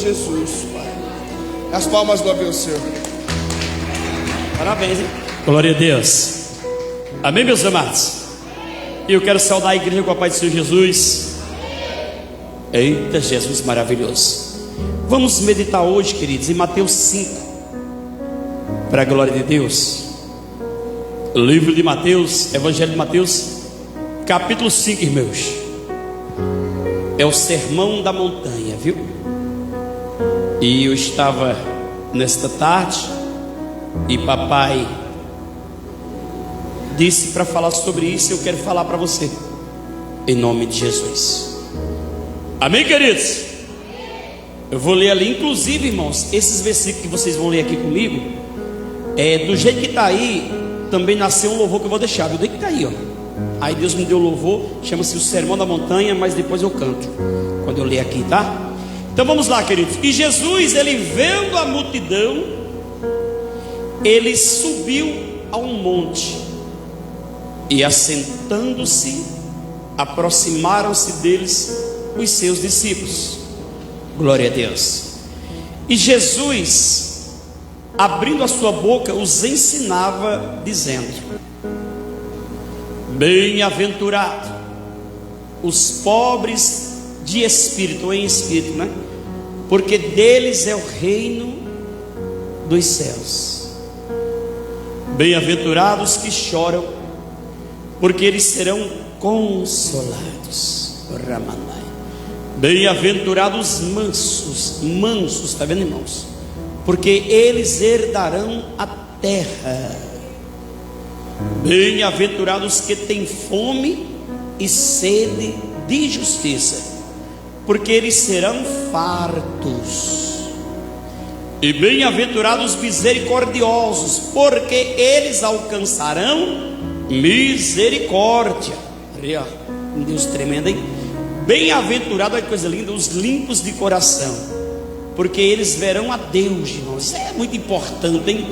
Jesus, Pai. As palmas do ao Senhor. Parabéns, hein? Glória a Deus. Amém, meus amados? E eu quero saudar a igreja com a paz do Senhor Jesus. Eita, Jesus maravilhoso. Vamos meditar hoje, queridos, em Mateus 5, para a glória de Deus. O livro de Mateus, Evangelho de Mateus, capítulo 5, irmãos. É o sermão da montanha, viu? E eu estava nesta tarde e papai disse para falar sobre isso. Eu quero falar para você, em nome de Jesus. Amém, queridos? Eu vou ler ali, inclusive, irmãos, esses versículos que vocês vão ler aqui comigo, do jeito que está aí, também nasceu um louvor que eu vou deixar, do jeito que está aí, ó. Aí Deus me deu o louvor, chama-se o Sermão da Montanha, mas depois eu canto, quando eu ler aqui, tá? Então vamos lá, queridos. E Jesus, ele vendo a multidão, ele subiu a um monte, e assentando-se, aproximaram-se deles os seus discípulos. Glória a Deus. E Jesus, abrindo a sua boca, os ensinava, dizendo: bem-aventurado os pobres de espírito, ou em espírito, né? Porque deles é o reino dos céus. Bem-aventurados que choram, porque eles serão consolados. Ramanai. Bem-aventurados mansos, está vendo, irmãos? Porque eles herdarão a terra. Bem-aventurados que têm fome e sede de justiça, porque eles serão fartos. E bem-aventurados misericordiosos, porque eles alcançarão misericórdia. Um Deus tremendo, hein? Bem-aventurado, olha que coisa linda, os limpos de coração, porque eles verão a Deus, irmãos. Isso é muito importante, hein?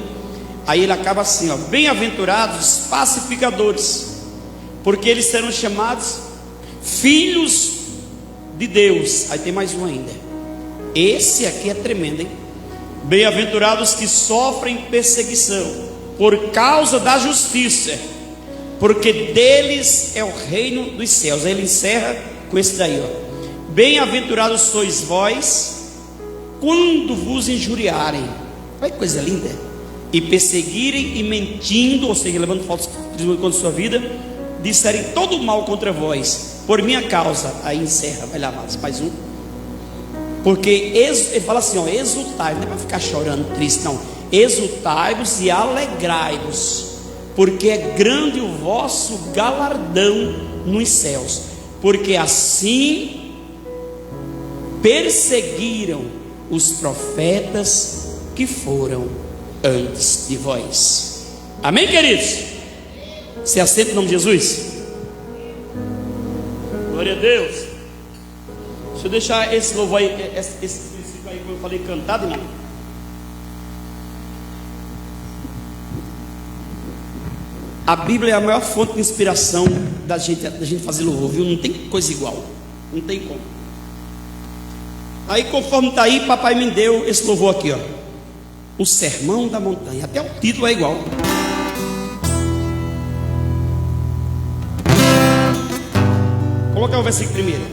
Aí ele acaba assim, ó: bem-aventurados os pacificadores, porque eles serão chamados filhos de Deus. Aí tem mais um ainda. Esse aqui é tremendo, hein? Bem-aventurados que sofrem perseguição por causa da justiça, porque deles é o reino dos céus. Aí ele encerra com esse daí, ó: bem-aventurados sois vós quando vos injuriarem. Olha que coisa linda. E perseguirem e mentindo, ou seja, levando falsos testemunhos contra a sua vida, disserem todo mal contra vós por minha causa. Aí encerra, vai lá mais um. Porque ele fala assim, ó: exultai, não é para ficar chorando, triste, não. Exultai-vos e alegrai-vos, porque é grande o vosso galardão nos céus, porque assim perseguiram os profetas que foram antes de vós. Amém, queridos? Se aceita em nome de Jesus. Glória a Deus. Deixa eu deixar esse louvor aí, esse princípio aí, como eu falei, cantado, irmão. A Bíblia é a maior fonte de inspiração da gente fazer louvor, viu? Não tem coisa igual, não tem como. Aí, conforme está aí, papai me deu esse louvor aqui, ó: o Sermão da Montanha. Até o título é igual. Coloca o versículo primeiro.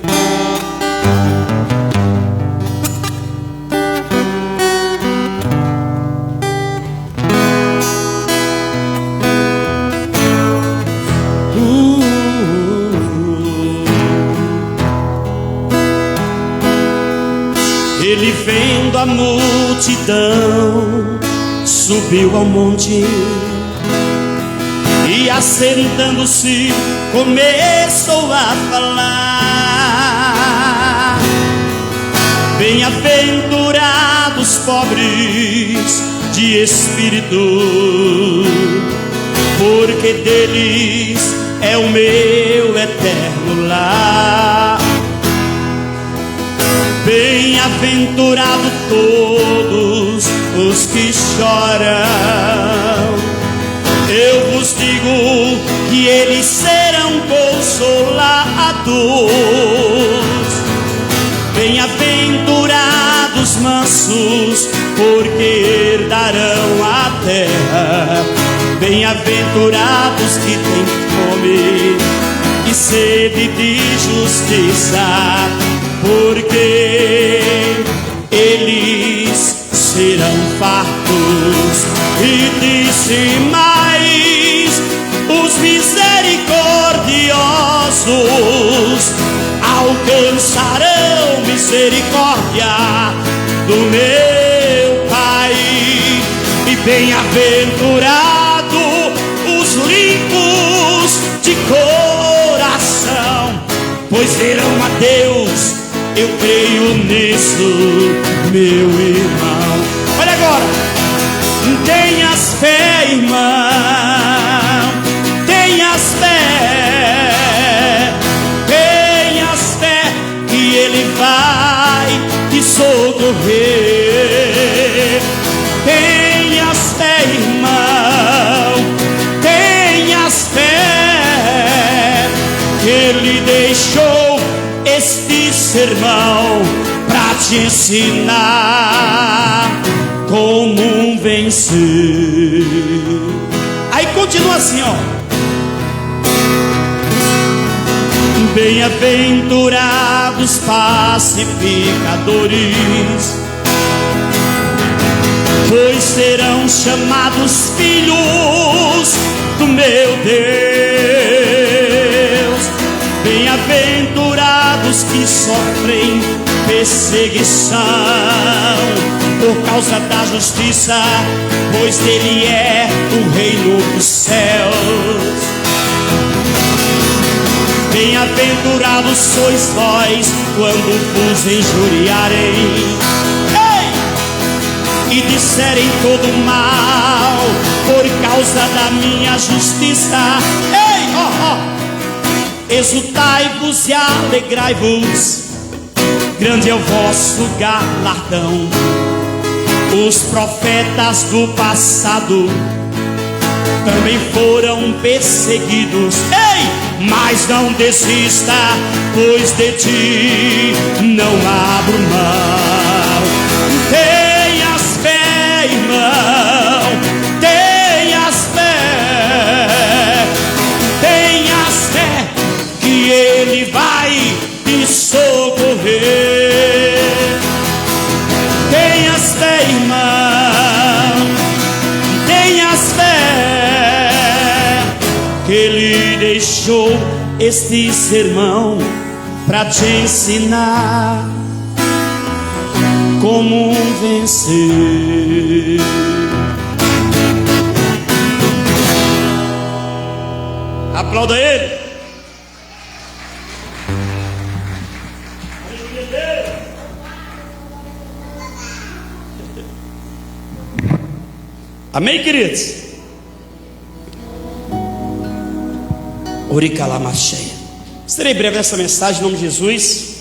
Ele, vendo a multidão, subiu ao monte e, assentando-se, começou a falar: bem-aventurados pobres de espírito, porque deles é o meu eterno lar. Bem-aventurado todos os que choram, eu vos digo que eles serão consolados. Bem-aventurados Bem-aventurados mansos, porque herdarão a terra. Bem-aventurados que têm fome e sede de justiça, porque eles serão fartos. E disse mais: os misericordiosos alcançarão misericórdia do meu Pai. E bem-aventurado os limpos de coração, pois verão a Deus. Eu creio nisso, meu irmão. Olha agora. Tenhas fé, irmão. Tenhas fé. Tenhas fé que Ele vai te socorrer. Tenhas fé, irmão. Tenhas fé que Ele deixou este sermão para te ensinar como vencer. Aí continua assim, ó. Bem-aventurados pacificadores, pois serão chamados filhos do meu Deus. Bem-aventurados que sofrem perseguição por causa da justiça, pois dele é o reino dos céus. Bem-aventurados sois vós quando vos injuriarem, e disserem todo mal por causa da minha justiça. Exultai-vos e alegrai-vos, grande é o vosso galardão. Os profetas do passado também foram perseguidos. Mas não desista, pois de ti não abro mão. Tenhas fé, irmão. Tenhas fé. Tenhas fé que Ele vai te socorrer. Tenhas fé, irmão. Tenhas fé que Ele deixou este sermão para te ensinar como vencer. Aplauda Ele. Amém, queridos? Oricalamacheia. Serei breve nessa mensagem em nome de Jesus,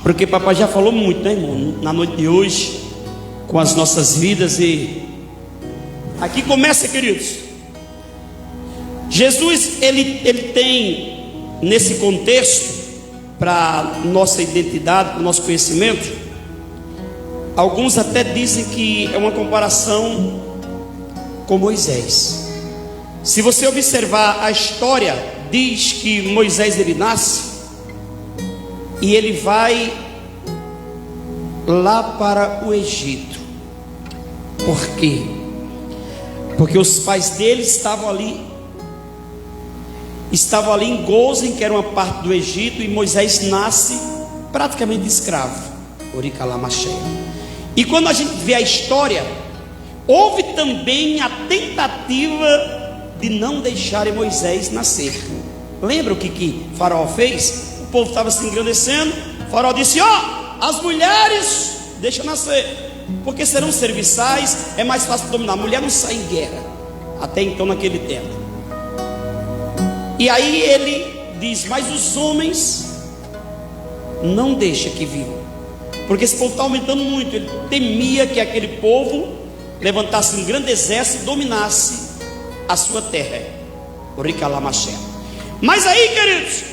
porque papai já falou muito, né, irmão, na noite de hoje, com as nossas vidas. E aqui começa, queridos. Jesus, ele tem nesse contexto, para nossa identidade, para o nosso conhecimento, alguns até dizem que é uma comparação com Moisés. Se você observar a história, diz que Moisés ele nasce e ele vai lá para o Egito. Por quê? Porque os pais dele estavam ali em Gozem, que era uma parte do Egito, e Moisés nasce praticamente escravo. Oricalamacheia. E quando a gente vê a história, houve também a tentativa de não deixarem Moisés nascer. Lembra o que Faraó fez? O povo estava se engrandecendo. Faraó disse: as mulheres deixa nascer, porque serão serviçais, é mais fácil dominar. A mulher não sai em guerra, até então naquele tempo. E aí ele diz: mas os homens não deixa que vivam, porque esse povo está aumentando muito. Ele temia que aquele povo levantasse um grande exército e dominasse a sua terra. Mas aí, queridos,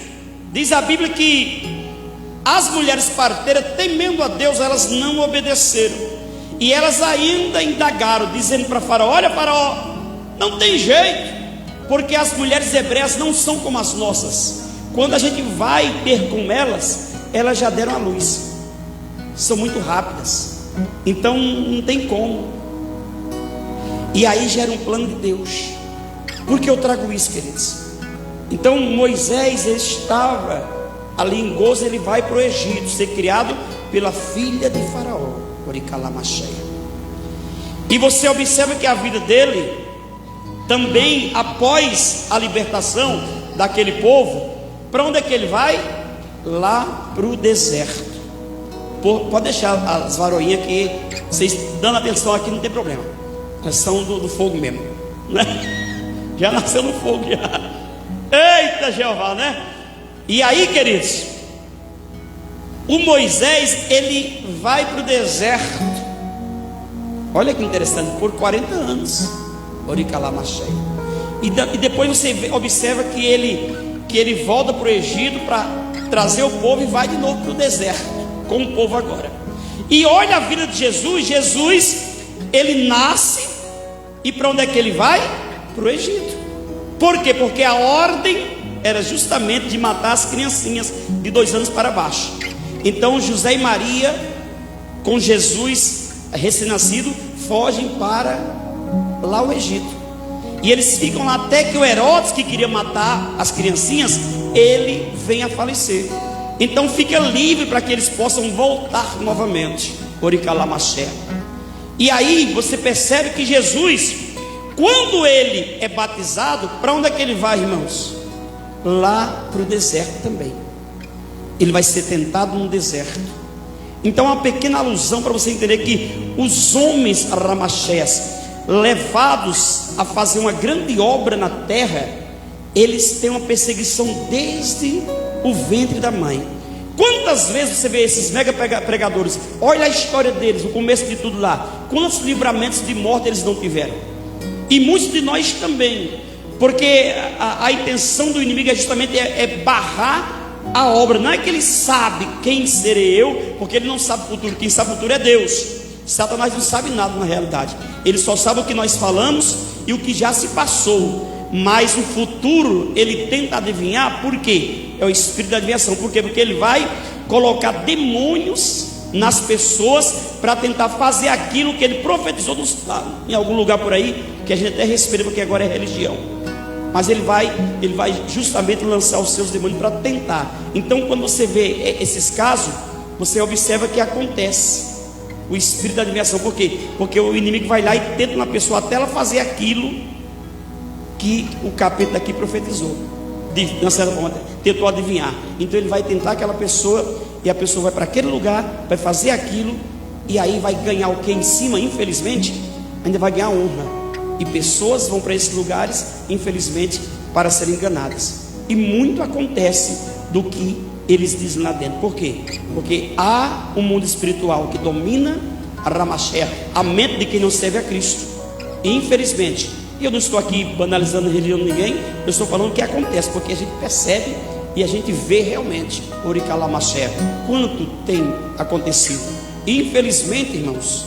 diz a Bíblia que As mulheres parteiras, temendo a Deus, elas não obedeceram, e elas ainda indagaram, dizendo para Faraó: olha, Faraó, não tem jeito, porque as mulheres hebreias não são como as nossas. Quando a gente vai ter com elas, elas já deram a luz, são muito rápidas, então não tem como. E aí gera um plano de Deus. Por que eu trago isso, queridos? Então Moisés, ele estava ali em Gozo, ele vai para o Egito, ser criado pela filha de Faraó, Oricalamacheia. E você observa que a vida dele, também após a libertação daquele povo, para onde é que ele vai? Lá para o deserto. Pode deixar as varoinhas aqui, vocês dando atenção aqui, não tem problema, elas são do fogo mesmo, né? Já nasceu no fogo já. Eita Jeová, né? E aí, queridos, o Moisés, ele vai para o deserto. Olha que interessante, por 40 anos. Oricalamacheia. E depois você observa que ele volta para o Egito para trazer o povo e vai de novo para o deserto com o povo agora. E olha a vida de Jesus. Jesus, ele nasce, e para onde é que ele vai? Para o Egito. Por quê? Porque a ordem era justamente de matar as criancinhas de 2 anos para baixo. Então José e Maria, com Jesus recém-nascido, fogem para lá o Egito, e eles ficam lá até que o Herodes, que queria matar as criancinhas, ele vem a falecer. Então fica livre para que eles possam voltar novamente. Oricalamaché. E aí você percebe que Jesus, quando ele é batizado, para onde é que ele vai, irmãos? Lá para o deserto também. Ele vai ser tentado no deserto. Então uma pequena alusão para você entender que os homens ramachés, levados a fazer uma grande obra na terra, eles têm uma perseguição desde o ventre da mãe. Quantas vezes você vê esses mega pregadores? Olha a história deles, o começo de tudo lá. Quantos livramentos de morte eles não tiveram? E muitos de nós também, porque a intenção do inimigo é justamente barrar a obra. Não é que ele sabe quem serei eu, porque ele não sabe o futuro. Quem sabe o futuro é Deus. Satanás não sabe nada na realidade, ele só sabe o que nós falamos e o que já se passou. Mas o futuro ele tenta adivinhar. Por quê? É o espírito da adivinhação. Por quê? Porque ele vai colocar demônios nas pessoas para tentar fazer aquilo que ele profetizou em algum lugar por aí, que a gente até respeita porque agora é religião. Mas ele vai justamente lançar os seus demônios para tentar. Então quando você vê esses casos, você observa que acontece o espírito da adivinhação. Por quê? Porque o inimigo vai lá e tenta na pessoa até ela fazer aquilo que o capeta daqui profetizou, de certa forma, tentou adivinhar. Então ele vai tentar aquela pessoa, e a pessoa vai para aquele lugar, vai fazer aquilo, e aí vai ganhar o que em cima? Infelizmente, ainda vai ganhar honra. E pessoas vão para esses lugares, infelizmente, para serem enganadas. E muito acontece do que eles dizem lá dentro. Por quê? Porque há um mundo espiritual que domina a Ramaché, a mente de quem não serve a Cristo. E infelizmente, eu não estou aqui banalizando a religião de ninguém, eu estou falando o que acontece, porque a gente percebe e a gente vê realmente, Oricalamaché, quanto tem acontecido. E infelizmente, irmãos,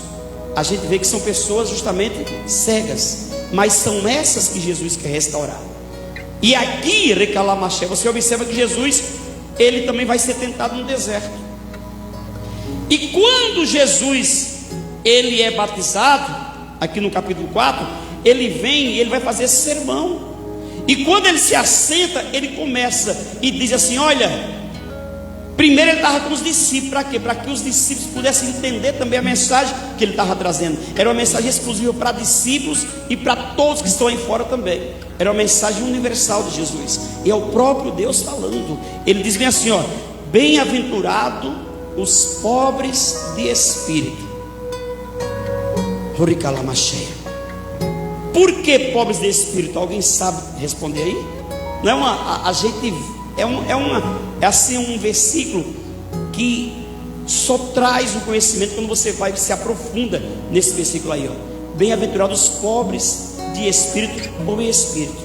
a gente vê que são pessoas justamente cegas, mas são essas que Jesus quer restaurar. E aqui, Recalamaché, você observa que Jesus, ele também vai ser tentado no deserto. E quando Jesus, ele é batizado, aqui no capítulo 4, ele vem e ele vai fazer esse sermão. E quando ele se assenta, ele começa e diz assim: olha, primeiro ele estava com os discípulos. Para quê? Para que os discípulos pudessem entender também a mensagem que ele estava trazendo. Era uma mensagem exclusiva para discípulos e para todos que estão aí fora também. Era uma mensagem universal de Jesus. E é o próprio Deus falando. Ele diz bem assim, ó: bem-aventurado os pobres de espírito. Oricalamaché. Por que pobres de espírito? Alguém sabe responder aí? Não é uma, a gente é assim um versículo que só traz o conhecimento quando você vai se aprofunda nesse versículo aí, ó. Bem-aventurados os pobres de espírito ou em espírito.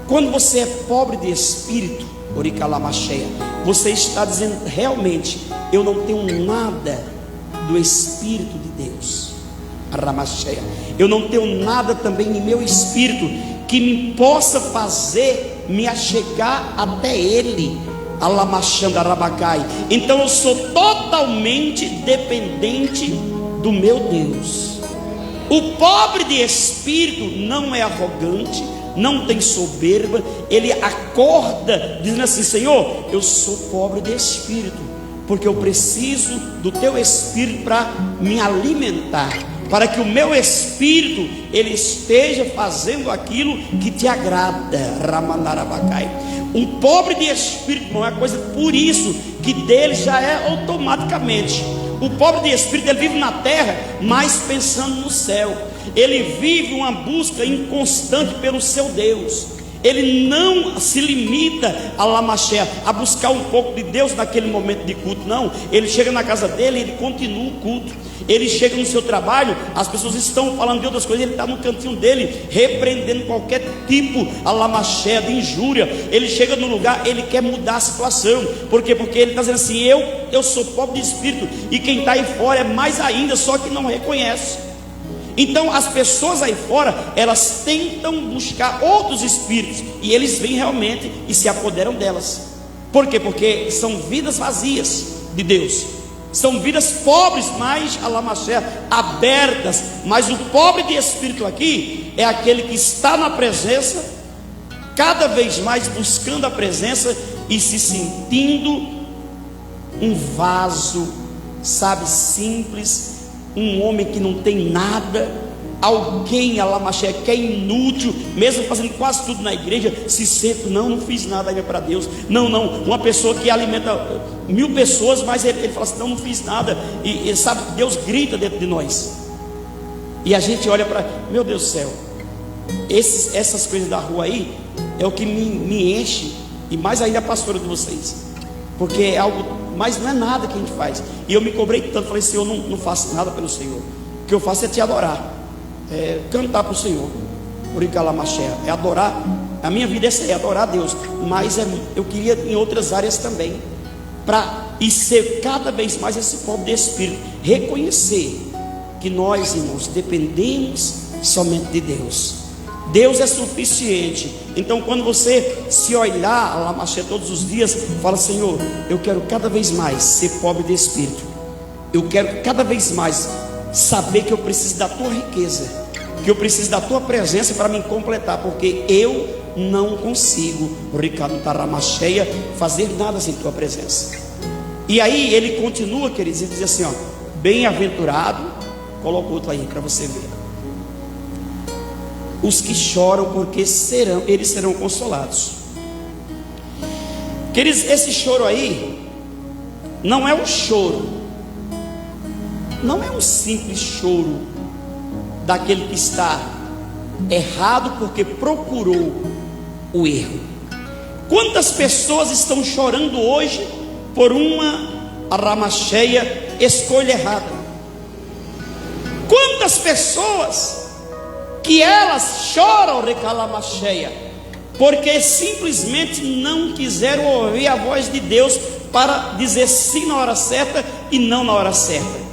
Quando você é pobre de espírito, Oricalamacheia. Você está dizendo realmente: eu não tenho nada do Espírito de Deus. Aramacheia. Eu não tenho nada também em meu espírito que me possa fazer me achegar até Ele. Alamachanda Rabacai. Então eu sou totalmente dependente do meu Deus. O pobre de espírito não é arrogante, não tem soberba. Ele acorda dizendo assim: Senhor, eu sou pobre de espírito, porque eu preciso do teu espírito para me alimentar, para que o meu espírito ele esteja fazendo aquilo que te agrada. Ramandarabacai. Um pobre de espírito não é coisa, por isso que dele já é automaticamente. O pobre de espírito ele vive na terra, mas pensando no céu. Ele vive uma busca inconstante pelo seu Deus. Ele não se limita a Lamaché, a buscar um pouco de Deus naquele momento de culto. Não, ele chega na casa dele, ele continua o culto. Ele chega no seu trabalho, as pessoas estão falando de outras coisas, ele está no cantinho dele, repreendendo qualquer tipo a Lamaché, de injúria. Ele chega no lugar, ele quer mudar a situação. Por quê? Porque ele está dizendo assim: eu sou pobre de espírito, e quem está aí fora é mais ainda, só que não reconhece. Então as pessoas aí fora, elas tentam buscar outros espíritos, e eles vêm realmente e se apoderam delas. Por quê? Porque são vidas vazias de Deus, são vidas pobres, mas a Lamaché, abertas. Mas o pobre de espírito aqui é aquele que está na presença, cada vez mais buscando a presença e se sentindo um vaso, sabe, simples, um homem que não tem nada, alguém, a Lamaché, que é inútil, mesmo fazendo quase tudo na igreja, se sente: não fiz nada ainda para Deus. Não, uma pessoa que alimenta 1000 pessoas, mas ele fala assim: não fiz nada, e sabe, Deus grita dentro de nós, e a gente olha para, meu Deus do céu, essas coisas da rua aí, é o que me enche, e mais ainda a pastora de vocês, porque é algo, mas não é nada que a gente faz. E eu me cobrei tanto, falei: Senhor, não faço nada pelo Senhor, o que eu faço é te adorar, é cantar para o Senhor, é adorar. A minha vida é essa, é adorar a Deus, mas eu queria em outras áreas também, e ser cada vez mais esse pobre de espírito, reconhecer que nós, irmãos, dependemos somente de Deus. Deus é suficiente. Então quando você se olhar a Lamaché todos os dias, fala: Senhor, eu quero cada vez mais ser pobre de espírito, eu quero cada vez mais saber que eu preciso da tua riqueza, que eu preciso da tua presença para me completar, porque eu não consigo, fazer nada sem tua presença. E aí ele continua, queridos, e diz assim: ó, bem-aventurado, coloca outro aí para você ver, os que choram, porque eles serão consolados. Queridos, esse choro aí não é um choro, não é um simples choro daquele que está errado porque procurou o erro. Quantas pessoas estão chorando hoje por uma Ramacheia escolha errada? Quantas pessoas que elas choram, recalamacheia, porque simplesmente não quiseram ouvir a voz de Deus para dizer sim na hora certa e não na hora certa.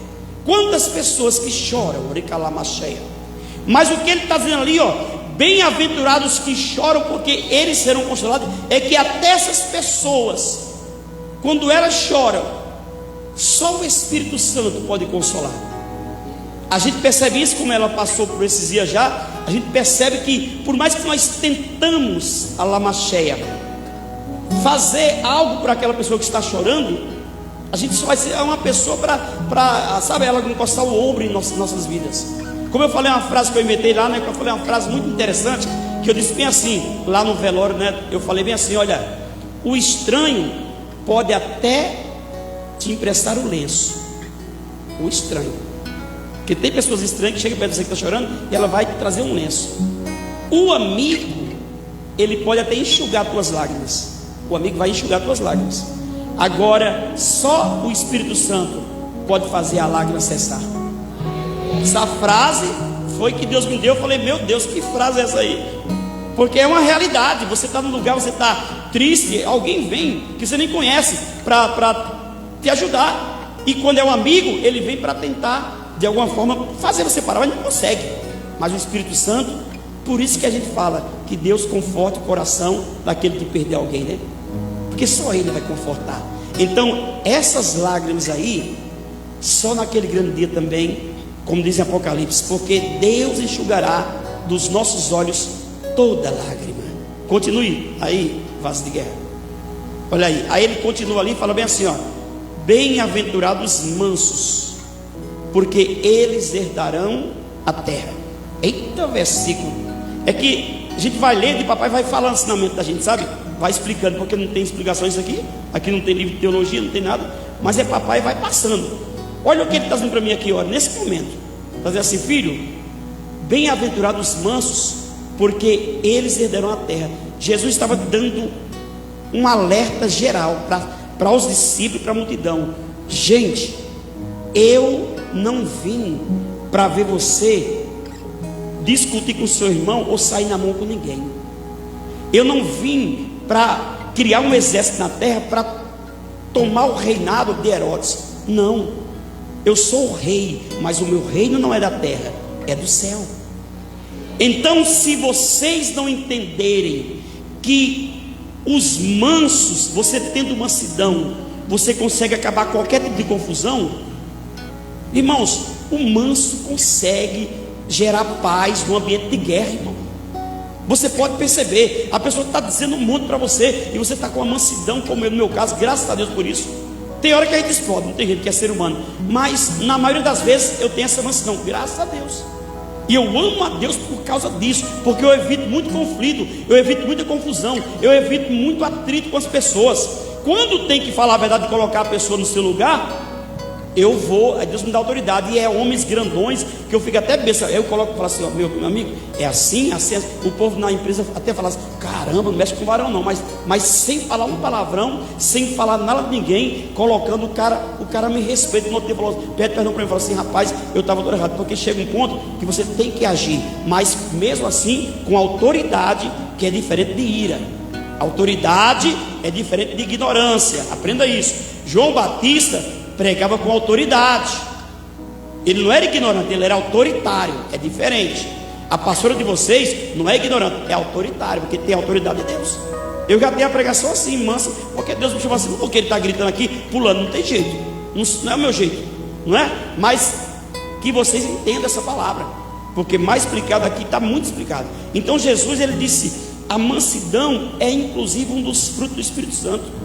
Quantas pessoas que choram, recalamacheia. Mas o que ele está dizendo ali, ó, bem-aventurados que choram, porque eles serão consolados, é que até essas pessoas, quando elas choram, só o Espírito Santo pode consolar. A gente percebe isso, como ela passou por esses dias já. A gente percebe que por mais que nós tentamos a Lamacheia fazer algo para aquela pessoa que está chorando, a gente só vai ser uma pessoa para sabe, ela encostar o ombro em nossas vidas. Como eu falei uma frase que eu inventei lá, né? Que eu falei uma frase muito interessante, que eu disse bem assim, lá no velório, né? Eu falei bem assim: olha, o estranho pode até te emprestar o lenço, o estranho. Porque tem pessoas estranhas que chegam perto de você que está chorando e ela vai te trazer um lenço. O amigo, ele pode até enxugar tuas lágrimas. O amigo vai enxugar tuas lágrimas. Agora, só o Espírito Santo pode fazer a lágrima cessar. Essa frase foi que Deus me deu. Eu falei: meu Deus, que frase é essa aí? Porque é uma realidade. Você está no lugar, você está triste, alguém vem que você nem conhece para te ajudar. E quando é um amigo, ele vem para tentar de alguma forma fazer você parar, mas não consegue. Mas o Espírito Santo, por isso que a gente fala que Deus conforta o coração daquele que perdeu alguém, né? Porque só Ele vai confortar. Então essas lágrimas aí, só naquele grande dia também, como diz em Apocalipse, porque Deus enxugará dos nossos olhos toda lágrima. Continue aí, vaso de guerra. Olha aí ele continua ali e fala bem assim, ó: bem-aventurados mansos, porque eles herdarão a terra. Eita versículo. É que a gente vai lendo e papai vai falando ensinamento da gente, sabe? Vai explicando, porque não tem explicações aqui não tem livro de teologia, não tem nada, mas é papai vai passando. Olha o que ele está dizendo para mim aqui, olha, nesse momento, está dizendo assim: filho, bem-aventurados mansos, porque eles herdarão a terra. Jesus estava dando um alerta geral para os discípulos e para a multidão: gente, eu não vim para ver você discutir com seu irmão ou sair na mão com ninguém. Eu não vim para criar um exército na terra para tomar o reinado de Herodes. Não, eu sou o rei, mas o meu reino não é da terra, é do céu. Então, se vocês não entenderem que os mansos, você tendo mansidão, você consegue acabar qualquer tipo de confusão, irmãos, o manso consegue gerar paz no ambiente de guerra, irmão. Você pode perceber, a pessoa está dizendo um monte para você, e você está com a mansidão, como no meu caso, graças a Deus por isso. Tem hora que a gente explode, não tem jeito, que é ser humano, mas na maioria das vezes eu tenho essa mansidão, graças a Deus. E eu amo a Deus por causa disso, porque eu evito muito conflito, eu evito muita confusão, eu evito muito atrito com as pessoas. Quando tem que falar a verdade e colocar a pessoa no seu lugar, eu vou, aí Deus me dá autoridade, e é homens grandões que eu fico até besta. Eu coloco e falo assim: ó, meu amigo, é assim, assim, assim. O povo na empresa até fala assim: caramba, não mexe com varão não, mas sem falar um palavrão, sem falar nada de ninguém, colocando o cara me respeita. No outro dia falou, pede perdão para mim, falou assim: rapaz, eu estava todo errado, porque chega um ponto que você tem que agir, mas mesmo assim com autoridade, que é diferente de ira. Autoridade é diferente de ignorância, aprenda isso. João Batista pregava com autoridade, ele não era ignorante, ele era autoritário, é diferente. A pastora de vocês não é ignorante, é autoritário, porque tem a autoridade de Deus. Eu já tenho a pregação assim, mansa, porque Deus me chamou assim, porque ele está gritando aqui, pulando, não tem jeito, não é o meu jeito, não é? Mas que vocês entendam essa palavra, porque mais explicado aqui, está muito explicado. Então Jesus, ele disse, a mansidão é inclusive um dos frutos do Espírito Santo.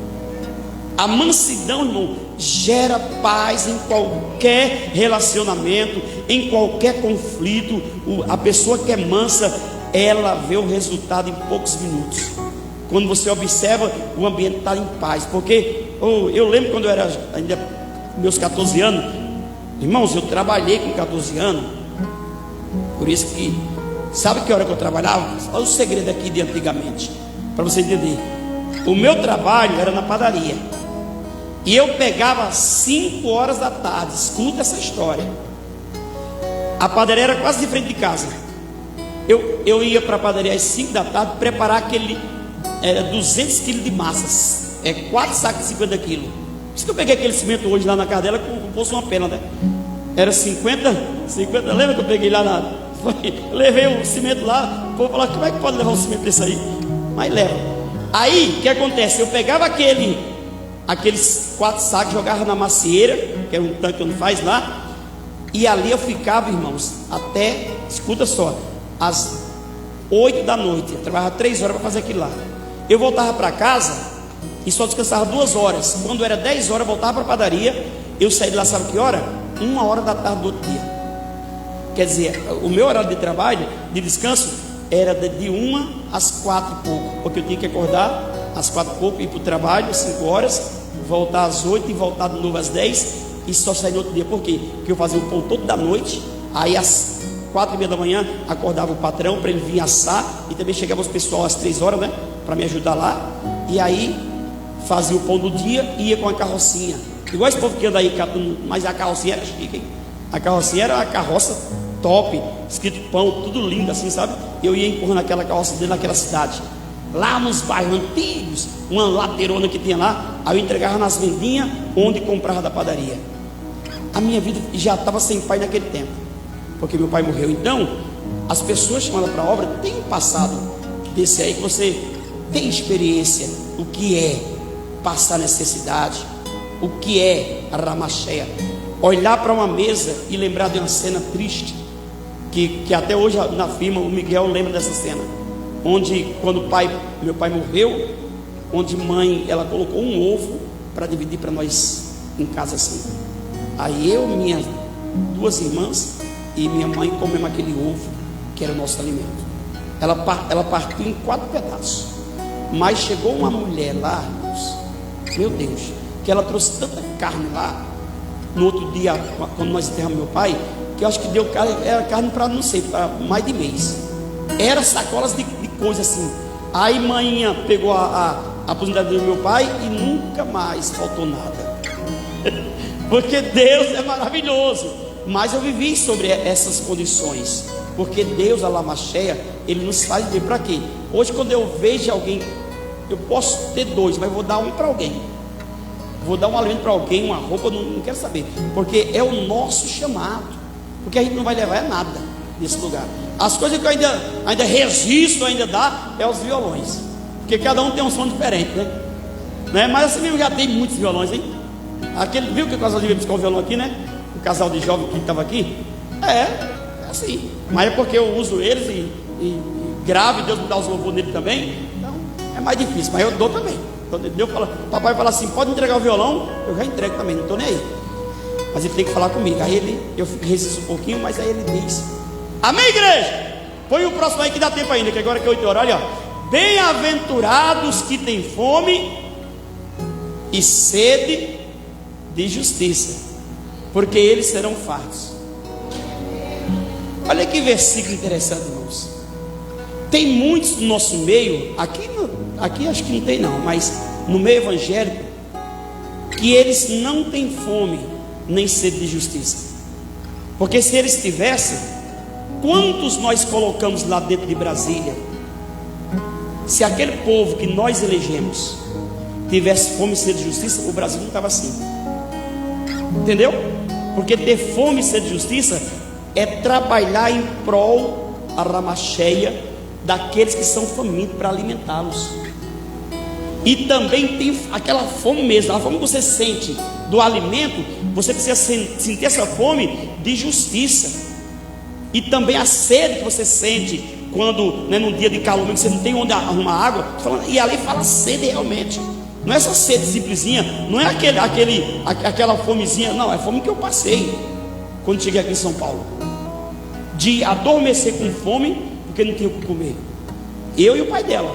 A mansidão, irmão, gera paz em qualquer relacionamento, em qualquer conflito. A pessoa que é mansa, ela vê o resultado em poucos minutos. Quando você observa, o ambiente está em paz. Porque eu lembro quando eu era ainda meus 14 anos, irmãos, eu trabalhei com 14 anos. Por isso que, sabe que hora que eu trabalhava? Olha o segredo aqui de antigamente, para você entender. O meu trabalho era na padaria. E eu pegava 5 horas da tarde, escuta essa história. A padaria era quase de frente de casa. Eu ia para a padaria às 5 da tarde preparar aquele 200 quilos de massas, 4 sacos de 50 quilos. Por isso que eu peguei aquele cimento hoje lá na casa dela como fosse uma pena, né? Era 50, lembra que eu peguei lá eu levei o cimento lá, o povo falou, como é que pode levar um cimento desse aí? Mas leva. Aí, o que acontece? Eu pegava aqueles 4 sacos, jogava na macieira, que era um tanque onde faz lá, e ali eu ficava, irmãos, até, escuta só, às 8 da noite, eu trabalhava 3 horas para fazer aquilo lá. Eu voltava para casa e só descansava 2 horas. Quando era 10 horas, eu voltava para a padaria. Eu saí de lá, sabe que hora? 1 hora da tarde do outro dia. Quer dizer, o meu horário de trabalho, de descanso, era de 1 às 4 e pouco, porque eu tinha que acordar às 4 e pouco, ir para o trabalho, 5 horas, voltar às 8 e voltar de novo às 10 e só sair no outro dia. Por quê? Porque eu fazia o pão todo da noite, aí às 4h30 da manhã acordava o patrão para ele vir assar, e também chegava os pessoal às 3 horas, né, para me ajudar lá, e aí fazia o pão do dia e ia com a carrocinha, igual esse povo que anda aí, mas a carrocinha era chique, hein? A carrocinha era a carroça top, escrito pão, tudo lindo assim, sabe? Eu ia empurrando aquela carroça dentro daquela cidade. lá nos bairros antigos, uma ladeirona que tinha lá. Aí eu entregava nas vendinhas, onde comprava da padaria. A minha vida já estava sem pai naquele tempo, porque meu pai morreu. Então, as pessoas chamadas para a obra têm um passado desse aí, que você tem experiência, o que é passar necessidade, o que é a ramacheia, olhar para uma mesa e lembrar de uma cena triste, que até hoje na firma o Miguel lembra dessa cena, onde quando meu pai morreu, onde mãe, ela colocou um ovo para dividir para nós em casa assim. Aí eu, minhas 2 irmãs e minha mãe comemos aquele ovo, que era o nosso alimento. Ela partiu em 4 pedaços. Mas chegou uma mulher lá, meu Deus, que ela trouxe tanta carne lá, no outro dia, quando nós enterramos meu pai, que eu acho que deu carne para, não sei, para mais de mês. Era sacolas de coisa assim. Aí manhã pegou a aposentadoria do meu pai e nunca mais faltou nada. Porque Deus é maravilhoso. Mas eu vivi sobre essas condições, porque Deus, a Lamacheia, Ele nos faz ver para quê? Hoje quando eu vejo alguém, eu posso ter 2, mas vou dar um para alguém, vou dar um alimento para alguém, uma roupa, não quero saber, porque é o nosso chamado, porque a gente não vai levar nada nesse lugar. As coisas que eu ainda resisto, ainda dá, é os violões, porque cada um tem um som diferente, né? Mas assim mesmo já tem muitos violões, hein? Viu que o casal veio buscar um violão aqui, né? O casal de jovem que estava aqui, é assim, mas é porque eu uso eles e gravo, e Deus me dá os louvores nele também, então é mais difícil, mas eu dou também. Então Deus fala, papai fala assim, pode entregar o violão, eu já entrego também, não estou nem aí, mas ele tem que falar comigo. Aí eu resisto um pouquinho, mas aí ele diz, amém, igreja? Põe o próximo aí que dá tempo ainda, que agora que é 8 horas, olha, ó. Bem-aventurados que têm fome e sede de justiça, porque eles serão fartos. Olha que versículo interessante, irmãos. Tem muitos no nosso meio, aqui acho que não tem não, mas no meio evangélico, que eles não têm fome nem sede de justiça. Porque se eles tivessem, quantos nós colocamos lá dentro de Brasília? Se aquele povo que nós elegemos tivesse fome e sede de justiça, o Brasil não estava assim. Entendeu? Porque ter fome e sede de justiça é trabalhar em prol a ramacheia daqueles que são famintos, para alimentá-los. E também tem aquela fome mesmo, a fome que você sente do alimento, você precisa sentir essa fome de justiça. E também a sede que você sente quando, né, num dia de calor, que você não tem onde arrumar água, e ali fala sede realmente. Não é essa sede simplesinha, não é aquela fomezinha, não, é a fome que eu passei quando cheguei aqui em São Paulo, de adormecer com fome, porque não tinha o que comer. Eu e o pai dela,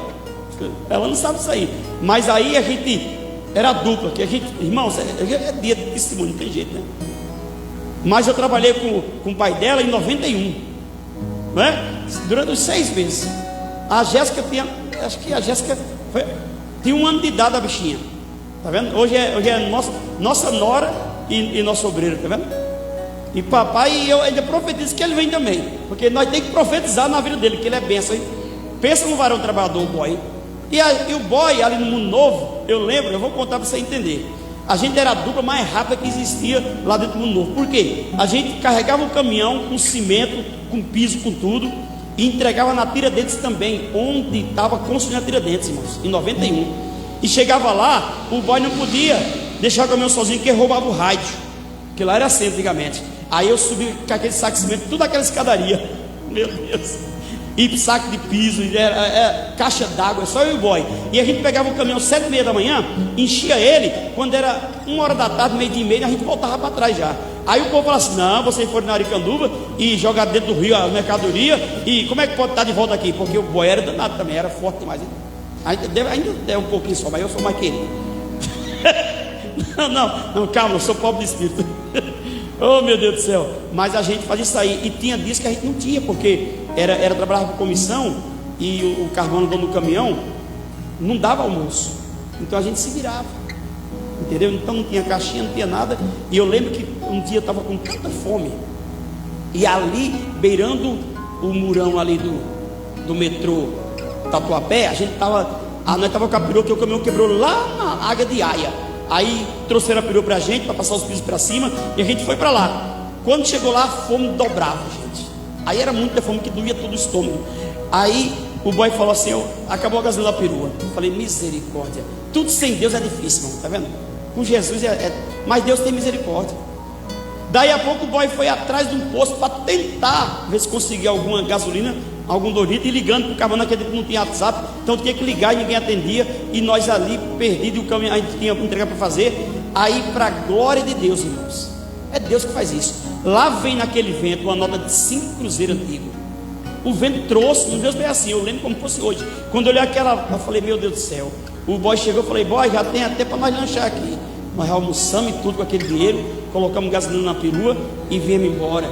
ela não sabe isso aí, mas aí a gente era dupla, que a gente, irmãos, é dia de testemunho, não tem jeito, né? Mas eu trabalhei com o pai dela em 91, né? Durante os 6 meses. A Jéssica acho que a Jéssica tinha 1 ano de idade, a bichinha, tá vendo? Hoje é nossa nora e nosso obreiro, tá vendo? E papai, e eu ainda profetizo que ele vem também, porque nós temos que profetizar na vida dele, que ele é bênção, hein? Pensa no varão trabalhador, o boy. E o boy ali no Mundo Novo, eu lembro, eu vou contar para você entender. A gente era a dupla mais rápida que existia lá dentro do Mundo Novo. Por quê? A gente carregava um caminhão com cimento, com piso, com tudo, e entregava na Tiradentes também, onde estava construindo a Tiradentes, irmãos, em 91. E chegava lá, o boy não podia deixar o caminhão sozinho, porque roubava o rádio, que lá era assim antigamente. Aí eu subi com aquele saco de cimento, tudo aquela escadaria, meu Deus, e saco de piso, caixa d'água, só eu e o boy. E a gente pegava o caminhão 7h30 da manhã, enchia ele, quando era 1h da tarde, 12h30, a gente voltava para trás já. Aí o povo falava assim, não, vocês foram na Aricanduva e jogaram dentro do rio a mercadoria, e como é que pode estar de volta aqui? Porque o boy era danado também, era forte demais. Ainda deu um pouquinho só, mas eu sou mais querido. Não, calma, eu sou pobre de espírito. Oh, meu Deus do céu. Mas a gente fazia isso aí. E tinha dias que a gente não tinha, porque era trabalhar com comissão, e o carvão dono do caminhão não dava almoço, então a gente se virava, entendeu? Então não tinha caixinha, não tinha nada. E eu lembro que um dia eu estava com tanta fome, e ali beirando o murão ali do metrô Tatuapé, nós estava com a perua, que o caminhão quebrou lá na Águia de Aia. Aí trouxeram a perua para a gente, para passar os pisos para cima, e a gente foi para lá. Quando chegou lá, a fome dobrava, gente. Aí era muita fome que doía todo o estômago. Aí o boy falou assim: acabou a gasolina da perua. Eu falei: misericórdia. Tudo sem Deus é difícil, irmão, tá vendo? Com Jesus mas Deus tem misericórdia. Daí a pouco o boy foi atrás de um posto para tentar ver se conseguia alguma gasolina, algum Dorito, e ligando para o carro, naquele tempo não tinha WhatsApp, então tinha que ligar e ninguém atendia, e nós ali perdidos, o caminho a gente tinha que entregar para fazer. Aí, para a glória de Deus, irmãos, é Deus que faz isso. Lá vem naquele vento uma nota de 5 cruzeiros antigos. O vento trouxe, não Deus veio assim, eu lembro como fosse hoje. Quando eu olhei aquela, eu falei: meu Deus do céu. O boy chegou, eu falei: boy, já tem até para nós lanchar aqui. Nós almoçamos e tudo com aquele dinheiro, colocamos gasolina na perua e viemos embora.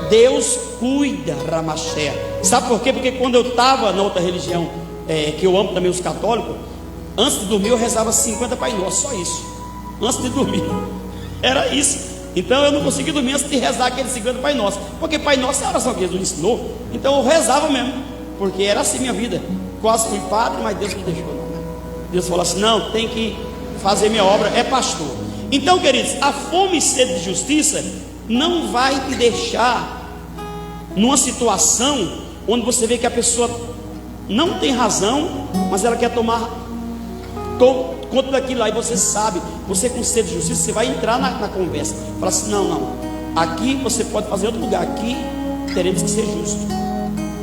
Deus cuida, Ramaché. Sabe por quê? Porque quando eu estava na outra religião, que eu amo também, os católicos, antes de dormir eu rezava 50 Pai Nosso, só isso. Antes de dormir, era isso. Então eu não conseguia dormir antes de rezar aquele 50 Pai Nosso, porque Pai Nosso é a oração que Jesus ensinou. Então eu rezava mesmo, porque era assim minha vida. Quase fui padre, mas Deus me deixou não, né? Deus falou assim: não, tem que fazer minha obra, é pastor. Então, queridos, a fome e sede de justiça não vai te deixar numa situação onde você vê que a pessoa não tem razão, mas ela quer tomar conta daquilo lá, e você sabe, você com sede de justiça, você vai entrar na conversa, fala assim: não, aqui você pode fazer outro lugar, aqui teremos que ser justos,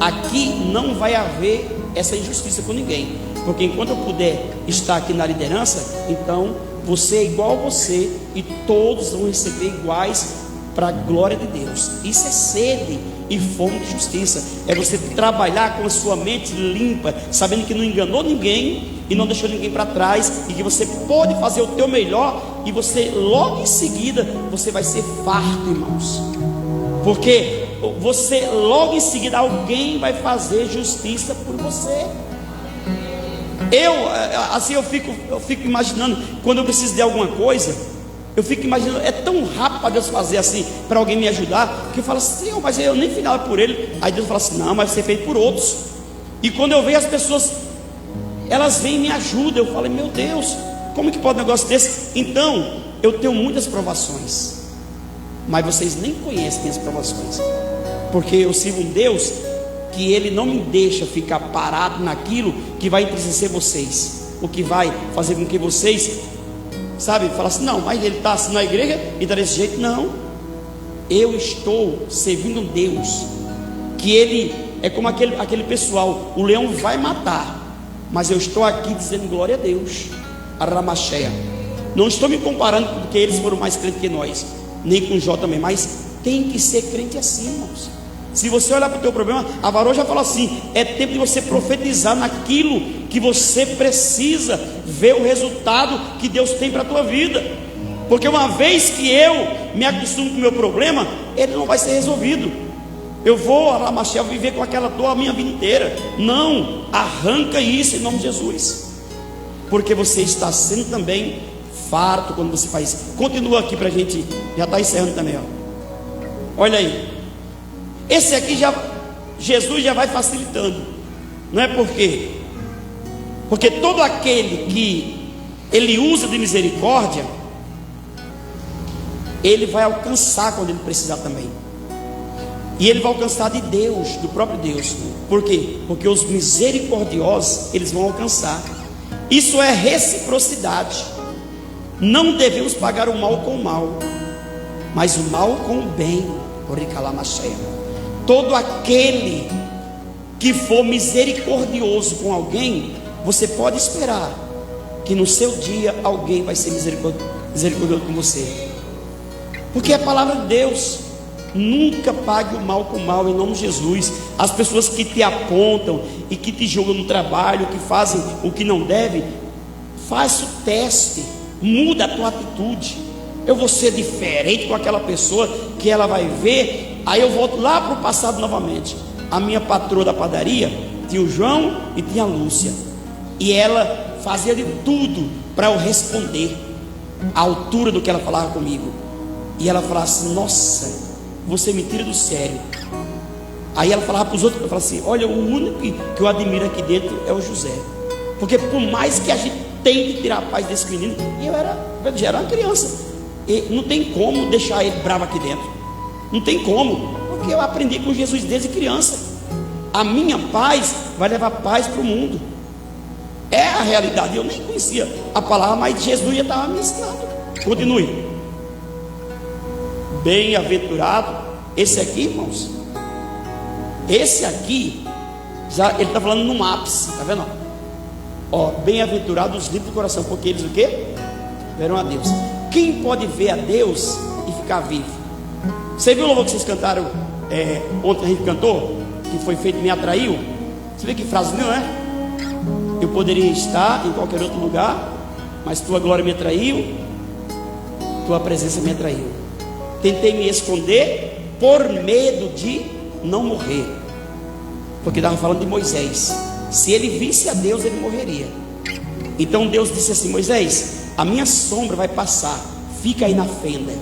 aqui não vai haver essa injustiça com ninguém, porque enquanto eu puder estar aqui na liderança, então você é igual a você, e todos vão receber iguais para a glória de Deus. Isso é sede e fome de justiça, é você trabalhar com a sua mente limpa, sabendo que não enganou ninguém e não deixou ninguém para trás, e que você pode fazer o teu melhor, e você logo em seguida você vai ser farto, irmãos, porque você logo em seguida alguém vai fazer justiça por você. Eu fico imaginando, quando eu preciso de alguma coisa, eu fico imaginando, é tão rápido para Deus fazer assim, para alguém me ajudar, que eu falo assim: Senhor, mas eu nem fiz nada por ele. Aí Deus fala assim: não, mas você fez por outros. E quando eu vejo as pessoas, elas vêm e me ajudam, eu falo: meu Deus, como que pode um negócio desse? Então, eu tenho muitas provações, mas vocês nem conhecem as provações, porque eu sirvo um Deus que Ele não me deixa ficar parado naquilo que vai entristecer vocês, o que vai fazer com que vocês, sabe, falar assim: não, mas ele está assim na igreja e está desse jeito. Não, eu estou servindo um Deus que Ele é como aquele pessoal, o leão vai matar, mas eu estou aqui dizendo glória a Deus, a Ramaché. Não estou me comparando porque eles foram mais crentes que nós, nem com Jó também, mas tem que ser crente assim, irmãos. Se você olhar para o teu problema, a Varô já falou assim: é tempo de você profetizar naquilo que você precisa ver o resultado que Deus tem para a tua vida, porque uma vez que eu me acostumo com o meu problema, ele não vai ser resolvido. Eu vou a Ramaché viver com aquela dor a minha vida inteira. Não, arranca isso em nome de Jesus, porque você está sendo também farto quando você faz isso. Continua aqui para a gente, já está encerrando também, ó. Olha aí, esse aqui Jesus já vai facilitando, não é? Por quê? Porque todo aquele que Ele usa de misericórdia, Ele vai alcançar quando Ele precisar também, e Ele vai alcançar de Deus, do próprio Deus. Por quê? Porque os misericordiosos, eles vão alcançar. Isso é reciprocidade. Não devemos pagar o mal com o mal, mas o mal com o bem. Todo aquele que for misericordioso com alguém, você pode esperar que no seu dia alguém vai ser misericordioso com você, porque é a palavra de Deus. Nunca pague o mal com o mal em nome de Jesus. As pessoas que te apontam e que te julgam no trabalho, que fazem o que não deve, faça o teste, muda a tua atitude. Eu vou ser diferente com aquela pessoa, que ela vai ver. Aí eu volto lá para o passado novamente. A minha patroa da padaria tinha o João e tinha a Lúcia, e ela fazia de tudo para eu responder à altura do que ela falava comigo. E ela falava assim: nossa, você me tira do sério. Aí ela falava para os outros, eu falava assim: olha, o único que eu admiro aqui dentro é o José, porque por mais que a gente tente tirar a paz desse menino, e eu já era uma criança, e não tem como deixar ele bravo aqui dentro, não tem como, porque eu aprendi com Jesus desde criança. A minha paz vai levar paz para o mundo, é a realidade. Eu nem conhecia a palavra, mas Jesus já estava me ensinando. Continue. Bem-aventurado, esse aqui, irmãos, esse aqui, já ele está falando num ápice, está vendo? Ó, bem-aventurado os limpos do coração, porque eles o quê? Verão a Deus. Quem pode ver a Deus e ficar vivo? Você viu o louvor que vocês cantaram ontem, a gente cantou, que foi feito me atraiu? Você vê que frase linda, né? Eu poderia estar em qualquer outro lugar, mas tua glória me atraiu, tua presença me atraiu. Tentei me esconder por medo de não morrer, porque estava falando de Moisés. Se ele visse a Deus, ele morreria. Então Deus disse assim: Moisés, a minha sombra vai passar, fica aí na fenda,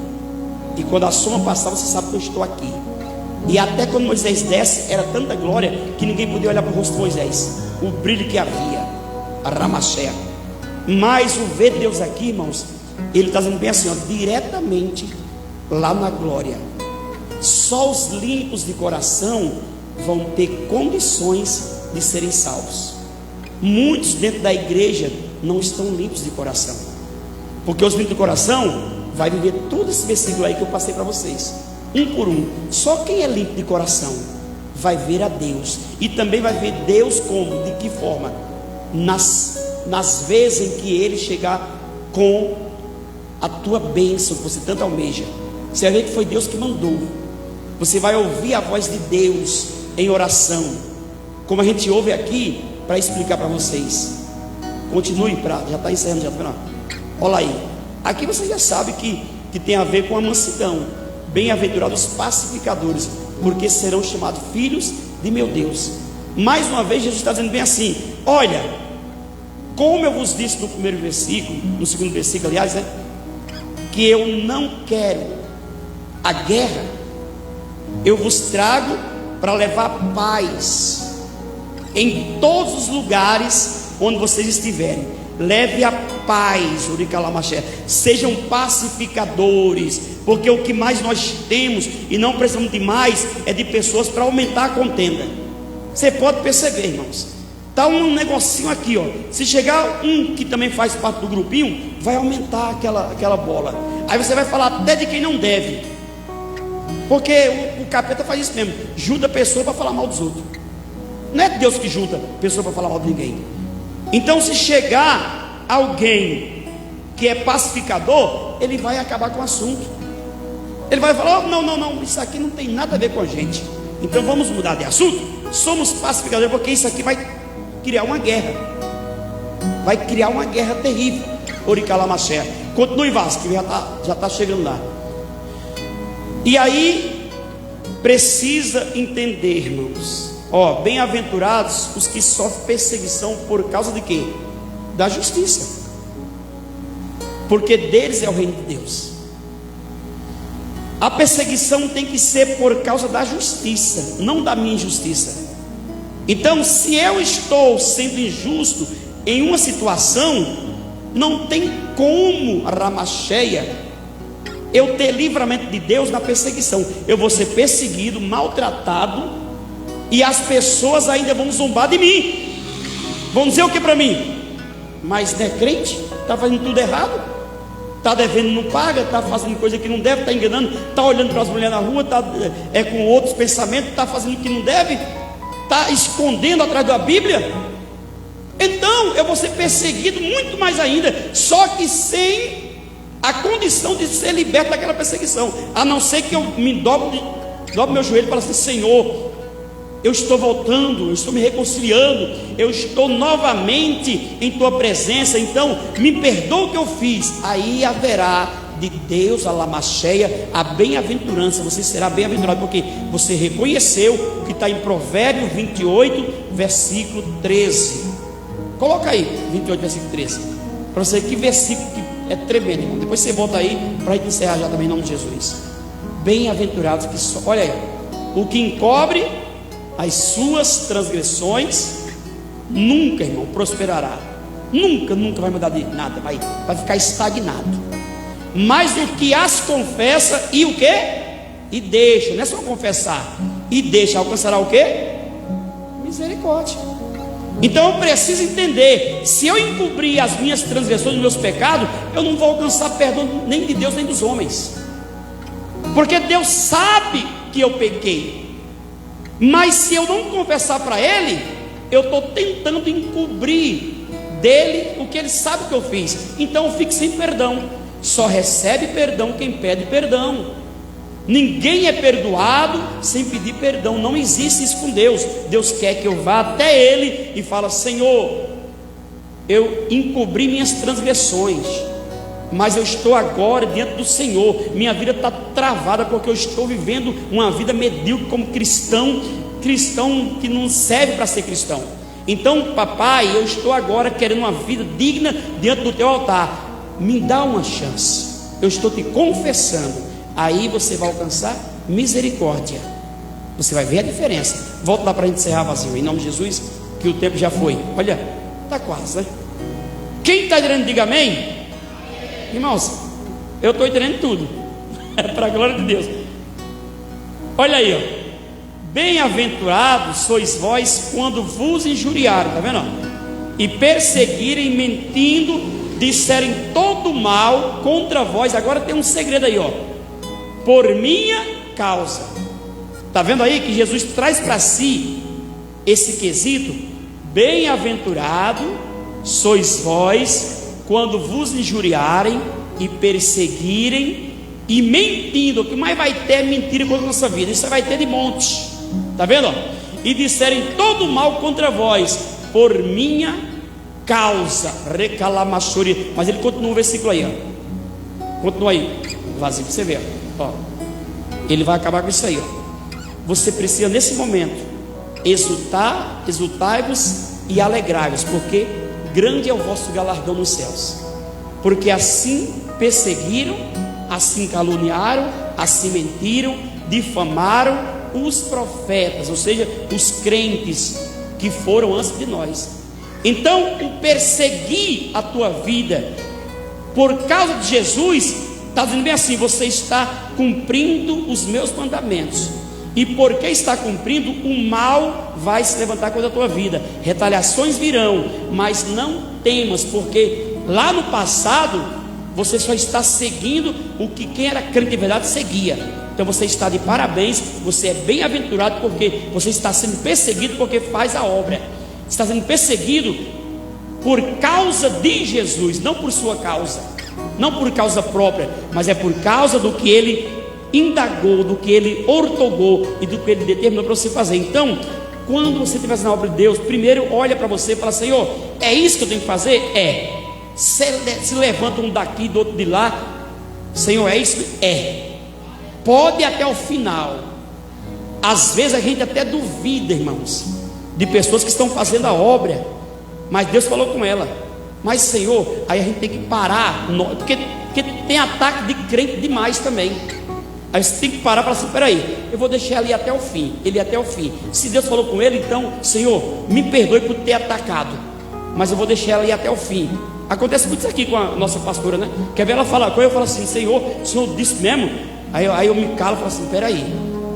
e quando a sombra passar, você sabe que eu estou aqui. E até quando Moisés desce, era tanta glória que ninguém podia olhar para o rosto de Moisés, o brilho que havia, a Ramachea. Mas o ver Deus aqui, irmãos, ele está dizendo bem assim, ó, diretamente lá na glória. Só os limpos de coração vão ter condições de serem salvos. Muitos dentro da igreja não estão limpos de coração, porque os limpos de coração vai viver todo esse versículo aí que eu passei para vocês, um por um. Só quem é limpo de coração vai ver a Deus, e também vai ver Deus como, de que forma? Nas vezes em que Ele chegar com a tua bênção que você tanto almeja, você vai ver que foi Deus que mandou. Você vai ouvir a voz de Deus em oração, como a gente ouve aqui, para explicar para vocês. Continue, já está encerrando, já está vendo? Olha aí, aqui você já sabe que tem a ver com a mansidão. Bem-aventurados os pacificadores, porque serão chamados filhos de meu Deus. Mais uma vez Jesus está dizendo bem assim: olha, como eu vos disse no primeiro versículo, no segundo versículo aliás, né, que eu não quero a guerra, eu vos trago para levar paz em todos os lugares onde vocês estiverem. Leve a paz, Uricalamaché. Sejam pacificadores, porque o que mais nós temos e não precisamos de mais é de pessoas para aumentar a contenda. Você pode perceber, irmãos, está um negocinho aqui, ó. Se chegar um que também faz parte do grupinho, vai aumentar aquela bola. Aí você vai falar até de quem não deve, porque o capeta faz isso mesmo, junta a pessoa para falar mal dos outros. Não é Deus que junta a pessoa para falar mal de ninguém. Então, se chegar alguém que é pacificador, ele vai acabar com o assunto. Ele vai falar: oh, não, isso aqui não tem nada a ver com a gente, então vamos mudar de assunto. Somos pacificadores, porque isso aqui vai criar uma guerra, vai criar uma guerra terrível. Oricalamaché. Continue, Vasco, que já está chegando lá. E aí precisa entender, irmãos, ó, bem-aventurados os que sofrem perseguição por causa de quê? Da justiça, porque deles é o reino de Deus. A perseguição tem que ser por causa da justiça, não da minha injustiça. Então, se eu estou sendo injusto em uma situação, não tem como, a Ramacheia, eu ter livramento de Deus na perseguição. Eu vou ser perseguido, maltratado, e as pessoas ainda vão zombar de mim. Vão dizer o que para mim? Mas não é crente? Está fazendo tudo errado, está devendo, não paga, está fazendo coisa que não deve, está enganando, está olhando para as mulheres na rua, está com outros pensamentos, está fazendo o que não deve, está escondendo atrás da Bíblia. Então eu vou ser perseguido muito mais ainda, só que sem a condição de ser liberto daquela perseguição, a não ser que eu me dobre meu joelho e fale assim: Senhor, eu estou voltando, eu estou me reconciliando, eu estou novamente em tua presença, então me perdoa o que eu fiz. Aí haverá de Deus, a lamacheia, a bem-aventurança. Você será bem-aventurado porque você reconheceu o que está em Provérbios 28, versículo 13. Coloca aí, 28, versículo 13, para você ver que versículo que é tremendo, irmão. Depois você volta aí para a gente encerrar já também em nome de Jesus. Bem-aventurados que olha aí, o que encobre as suas transgressões nunca, irmão, prosperará. Nunca, nunca vai mudar de nada, vai ficar estagnado. Mas o que as confessa e o que? E deixa, não é só confessar, e deixa, alcançará o que? Misericórdia. Então eu preciso entender, se eu encobrir as minhas transgressões, os meus pecados, eu não vou alcançar perdão nem de Deus nem dos homens, porque Deus sabe que eu pequei. Mas se eu não confessar para Ele, eu estou tentando encobrir dele o que Ele sabe que eu fiz. Então eu fico sem perdão. Só recebe perdão quem pede perdão. Ninguém é perdoado sem pedir perdão. Não existe isso com Deus. Deus quer que eu vá até Ele e fale: Senhor, eu encobri minhas transgressões, mas eu estou agora diante do Senhor. Minha vida está travada porque eu estou vivendo uma vida medíocre como cristão que não serve para ser cristão. Então, papai, eu estou agora querendo uma vida digna diante do teu altar. Me dá uma chance. Eu estou te confessando. Aí você vai alcançar misericórdia. Você vai ver a diferença. Volta lá para a gente encerrar, vazio, em nome de Jesus, que o tempo já foi. Olha, está quase, né? Quem está entendendo, diga amém. Irmãos, eu estou entendendo tudo. É para a glória de Deus. Olha aí, ó. Bem-aventurados sois vós quando vos injuriarem, está vendo? E perseguirem, mentindo, disserem todo mal contra vós. Agora tem um segredo aí, ó. Por minha causa. Está vendo aí que Jesus traz para si esse quesito? Bem-aventurado sois vós quando vos injuriarem e perseguirem e mentindo. O que mais vai ter é mentira contra a nossa vida. Isso vai ter de monte. Está vendo? E disserem todo mal contra vós por minha causa. Recalamassuri. Mas ele continua o versículo aí, ó. Continua aí, vazio, para você ver, ó. Ele vai acabar com isso aí, ó. Você precisa nesse momento exultai-vos e alegrai-vos, porque grande é o vosso galardão nos céus. Porque assim perseguiram, assim caluniaram, assim mentiram, difamaram os profetas, ou seja, os crentes que foram antes de nós. Então, o perseguir a tua vida por causa de Jesus está dizendo bem assim: você está cumprindo os meus mandamentos, e porque está cumprindo, o mal vai se levantar contra a tua vida, retaliações virão, mas não temas, porque lá no passado você só está seguindo o que quem era crente de verdade seguia. Então você está de parabéns, você é bem-aventurado, porque você está sendo perseguido porque faz a obra. Está sendo perseguido por causa de Jesus, não por sua causa, não por causa própria, mas é por causa do que Ele indagou, do que Ele ortogou e do que Ele determinou para você fazer. Então, quando você estiver fazendo a obra de Deus, primeiro olha para você e fala: Senhor, é isso que eu tenho que fazer? É. Se levanta um daqui, do outro de lá. Senhor, é isso? É. Pode ir até o final. Às vezes a gente até duvida, irmãos, de pessoas que estão fazendo a obra, mas Deus falou com ela: mas Senhor, aí a gente tem que parar, porque tem ataque de crente demais também. Aí você tem que parar para assim: peraí, eu vou deixar ele até o fim, ele até o fim. Se Deus falou com ele, então, Senhor, me perdoe por ter atacado, mas eu vou deixar ela ir até o fim. Acontece muito isso aqui com a nossa pastora, né? Quer ver ela falar com eu falo assim: Senhor, o Senhor disse mesmo? Aí eu me calo e falo assim: peraí,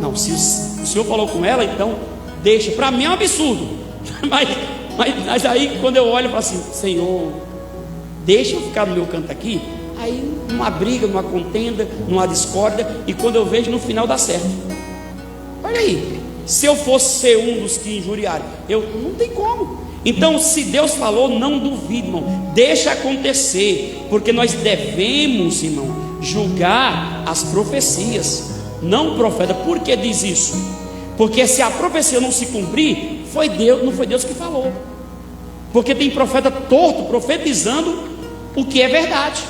não, se o Senhor falou com ela, então deixa. Para mim é um absurdo, mas aí quando eu olho eu falo assim: Senhor, deixa eu ficar no meu canto aqui. Aí numa briga, numa contenda, numa discórdia, e quando eu vejo, no final dá certo. Olha aí, se eu fosse ser um dos que injuriaram, eu não tem como. Então, se Deus falou, não duvide, irmão, deixa acontecer, porque nós devemos, irmão, julgar as profecias, não o profeta. Por que diz isso? Porque se a profecia não se cumprir, foi Deus, não foi Deus que falou. Porque tem profeta torto profetizando o que é verdade,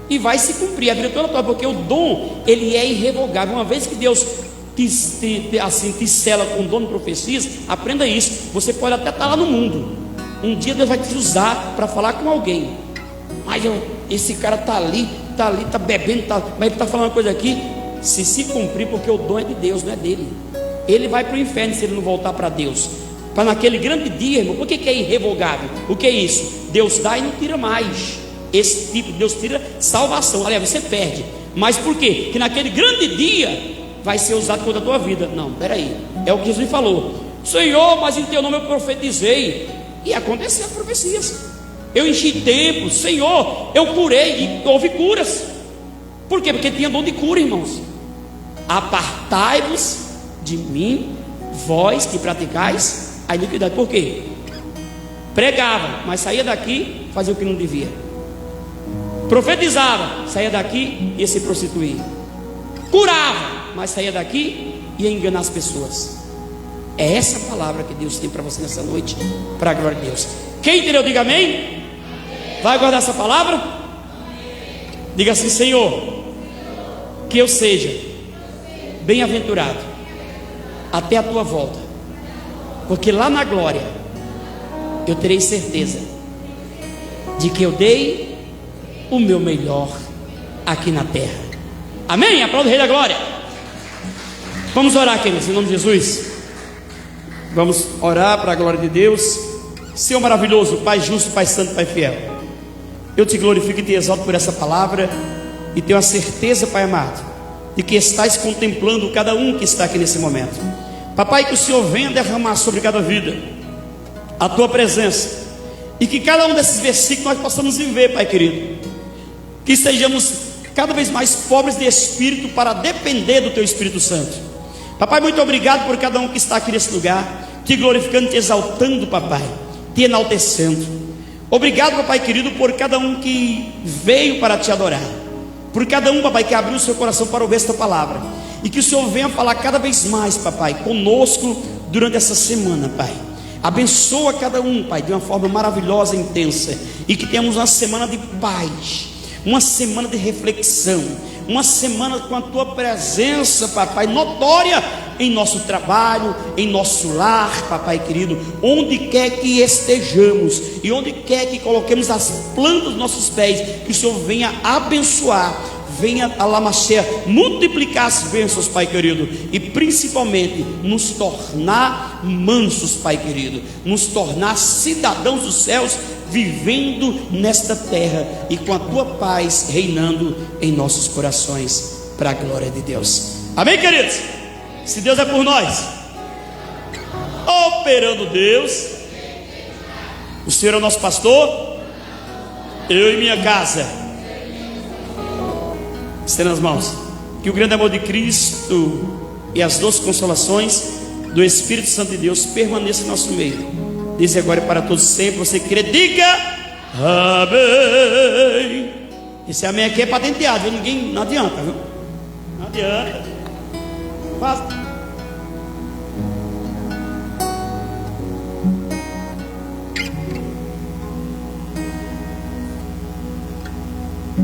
e vai se cumprir a vida toda, porque o dom, ele é irrevogável. Uma vez que Deus te sela com o dom de profecias, aprenda isso. Você pode até estar lá no mundo, um dia Deus vai te usar para falar com alguém. Mas esse cara está ali, está bebendo, mas ele está falando uma coisa aqui. Se cumprir, porque o dom é de Deus, não é dele. ele vai para o inferno se ele não voltar para Deus. Para naquele grande dia, irmão, por que é irrevogável? O que é isso? Deus dá e não tira mais. Esse tipo de Deus tira salvação. Aliás, você perde. Mas por quê? Porque naquele grande dia vai ser usado contra a tua vida. Não, peraí. É o que Jesus falou: Senhor, mas em teu nome eu profetizei. E aconteceu as profecias. Eu enchi templos, Senhor, eu curei, e houve curas. Por quê? Porque tinha dom de cura, irmãos. Apartai-vos de mim, vós que praticais a iniquidade. Por quê? Pregava, mas saía daqui, fazia o que não devia. Profetizava, saía daqui e ia se prostituir. Curava, mas saía daqui e ia enganar as pessoas. É essa palavra que Deus tem para você nessa noite, para a glória de Deus. Quem entendeu, diga amém. Vai guardar essa palavra? Diga assim: Senhor, que eu seja bem-aventurado até a tua volta, porque lá na glória eu terei certeza de que eu dei o meu melhor aqui na terra. Amém? Aplauda o Rei da Glória. Vamos orar, queridos, em nome de Jesus. Vamos orar para a glória de Deus. Senhor maravilhoso, Pai justo, Pai santo, Pai fiel, eu te glorifico e te exalto por essa palavra, e tenho a certeza, Pai amado, de que estás contemplando cada um que está aqui nesse momento. Papai, que o Senhor venha derramar sobre cada vida a tua presença, e que cada um desses versículos nós possamos viver, Pai querido, que estejamos cada vez mais pobres de espírito para depender do teu Espírito Santo. Papai, muito obrigado por cada um que está aqui nesse lugar, te glorificando, te exaltando, papai, te enaltecendo. Obrigado, papai querido, por cada um que veio para te adorar, por cada um, papai, que abriu o seu coração para ouvir esta palavra, e que o Senhor venha falar cada vez mais, papai, conosco durante essa semana, pai. Abençoa cada um, pai, de uma forma maravilhosa e intensa, e que tenhamos uma semana de paz, uma semana de reflexão, uma semana com a tua presença, papai, notória em nosso trabalho, em nosso lar, papai querido, onde quer que estejamos e onde quer que coloquemos as plantas dos nossos pés, que o Senhor venha abençoar, venha alamacer, multiplicar as bênçãos, pai querido, e principalmente nos tornar mansos, pai querido, nos tornar cidadãos dos céus, vivendo nesta terra e com a tua paz reinando em nossos corações, para a glória de Deus. Amém, queridos? Se Deus é por nós, operando Deus, o Senhor é o nosso pastor, eu e minha casa. Estenda as mãos. Que o grande amor de Cristo e as doces consolações do Espírito Santo de Deus permaneçam em nosso meio, desde agora e para todos sempre. Você crê, diga amém. Esse amém aqui é patenteado, viu? Ninguém, não adianta, viu? Não adianta. Faz.